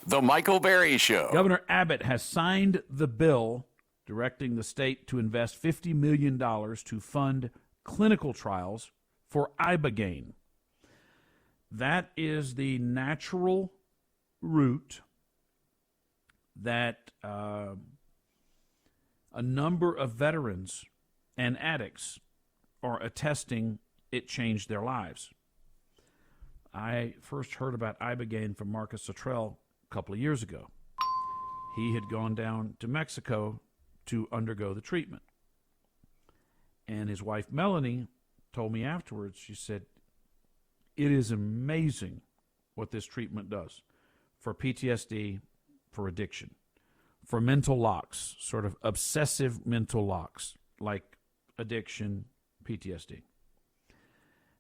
The Michael Berry Show. Governor Abbott has signed the bill directing the state to invest $50 million to fund clinical trials for Ibogaine. That is the natural route that a number of veterans and addicts are attesting it changed their lives. I first heard about Ibogaine from Marcus Luttrell a couple of years ago. He had gone down to Mexico to undergo the treatment. And his wife, Melanie, told me afterwards, she said, it is amazing what this treatment does for PTSD, for addiction, for mental locks, sort of obsessive mental locks, like addiction, PTSD.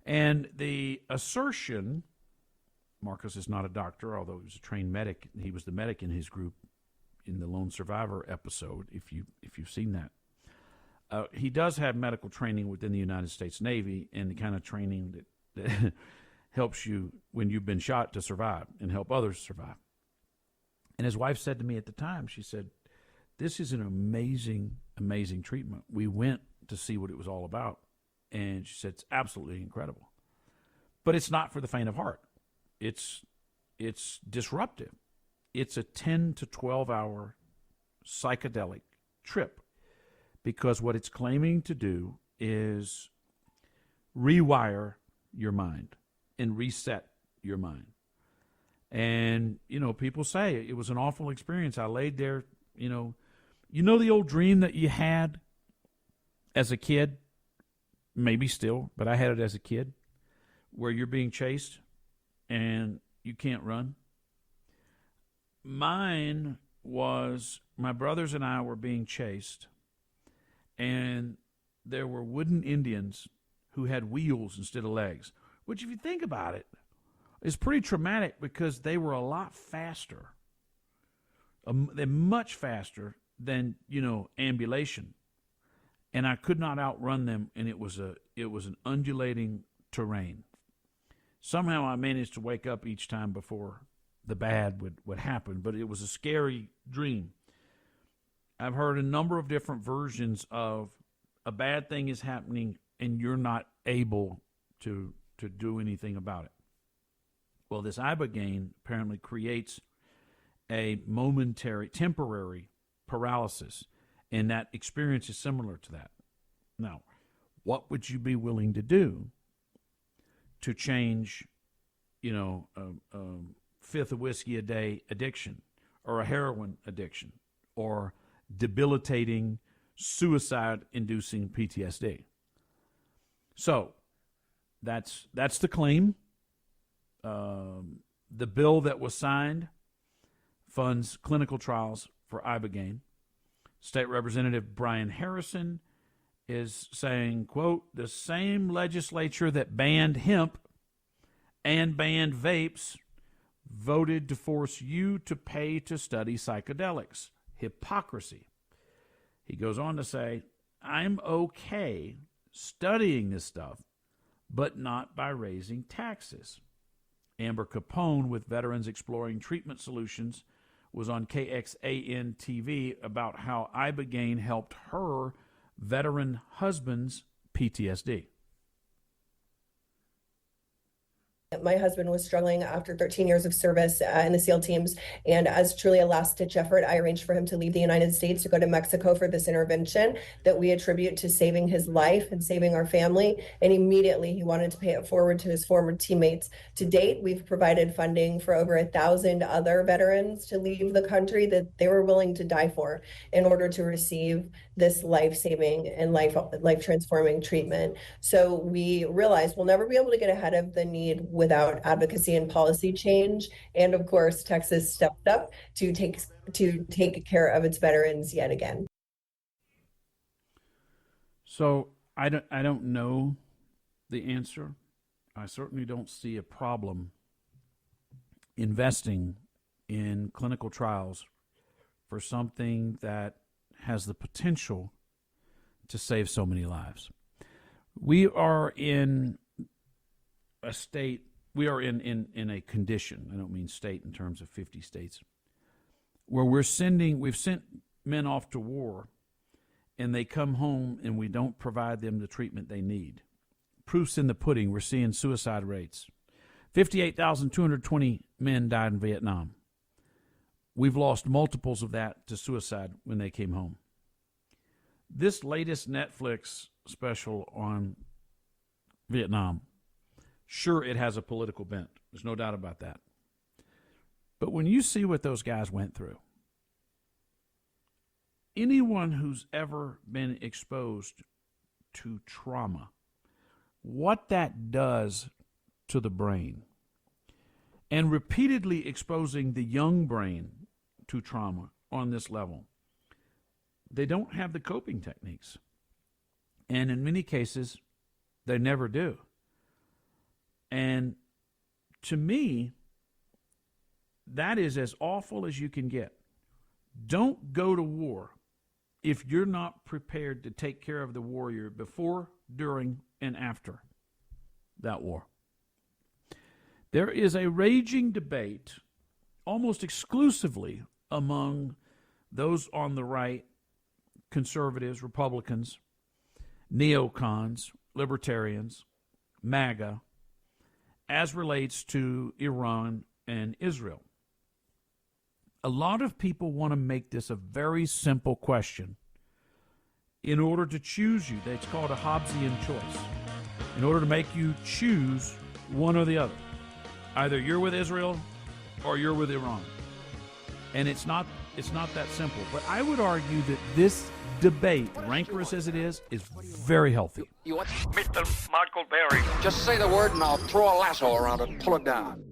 And the assertion, Marcus is not a doctor, although he was a trained medic. He was the medic in his group in the Lone Survivor episode, if you've seen that. He does have medical training within the United States Navy, and the kind of training that helps you when you've been shot to survive and help others survive. And his wife said to me at the time, she said, this is an amazing, amazing treatment. We went to see what it was all about. And she said, it's absolutely incredible. But it's not for the faint of heart. It's disruptive. It's a 10 to 12 hour psychedelic trip, because what it's claiming to do is rewire your mind and reset your mind. And, people say it was an awful experience. I laid there, you know the old dream that you had as a kid, maybe still, but I had it as a kid, where you're being chased and you can't run. Mine was my brothers and I were being chased, and there were wooden Indians who had wheels instead of legs, which, if you think about it, is pretty traumatic, because they were a lot faster. They're much faster than, ambulation. And I could not outrun them, and it was an undulating terrain. Somehow I managed to wake up each time before the bad would happen, but it was a scary dream. I've heard a number of different versions of a bad thing is happening and you're not able to do anything about it. Well, this Ibogaine apparently creates a temporary paralysis, and that experience is similar to that. Now, what would you be willing to do to change, a fifth of whiskey a day addiction, or a heroin addiction, or debilitating, suicide-inducing PTSD? So, that's the claim. The bill that was signed funds clinical trials for Ibogaine. State Representative Brian Harrison is saying, quote, the same legislature that banned hemp and banned vapes voted to force you to pay to study psychedelics. Hypocrisy. He goes on to say, I'm okay studying this stuff, but not by raising taxes. Amber Capone with Veterans Exploring Treatment Solutions was on KXAN TV about how Ibogaine helped her veteran husband's PTSD. My husband was struggling after 13 years of service in the SEAL teams, and as truly a last-ditch effort, I arranged for him to leave the United States to go to Mexico for this intervention that we attribute to saving his life and saving our family, and immediately he wanted to pay it forward to his former teammates. To date, we've provided funding for over 1,000 other veterans to leave the country that they were willing to die for in order to receive this life-saving and life-transforming treatment. So we realized we'll never be able to get ahead of the need without advocacy and policy change. And of course, Texas stepped up to take care of its veterans yet again. So I don't know the answer. I certainly don't see a problem investing in clinical trials for something that has the potential to save so many lives. We are in a state, we are in a condition, I don't mean state in terms of 50 states, where we've sent men off to war, and they come home and we don't provide them the treatment they need. Proof's in the pudding. We're seeing suicide rates. 58,220 men died in Vietnam. We've lost multiples of that to suicide when they came home. This latest Netflix special on Vietnam, sure, it has a political bent. There's no doubt about that. But when you see what those guys went through, anyone who's ever been exposed to trauma, what that does to the brain, and repeatedly exposing the young brain to trauma on this level, they don't have the coping techniques. And in many cases, they never do. And to me, that is as awful as you can get. Don't go to war if you're not prepared to take care of the warrior before, during, and after that war. There is a raging debate, almost exclusively among those on the right, conservatives, Republicans, neocons, libertarians, MAGA, as relates to Iran and Israel. A lot of people want to make this a very simple question in order to choose you. It's called a Hobbesian choice. In order to make you choose one or the other. Either you're with Israel or you're with Iran. And it's not that simple. But I would argue that this debate, rancorous as it is very healthy. You want Mr. Michael Berry? Just say the word and I'll throw a lasso around it and pull it down.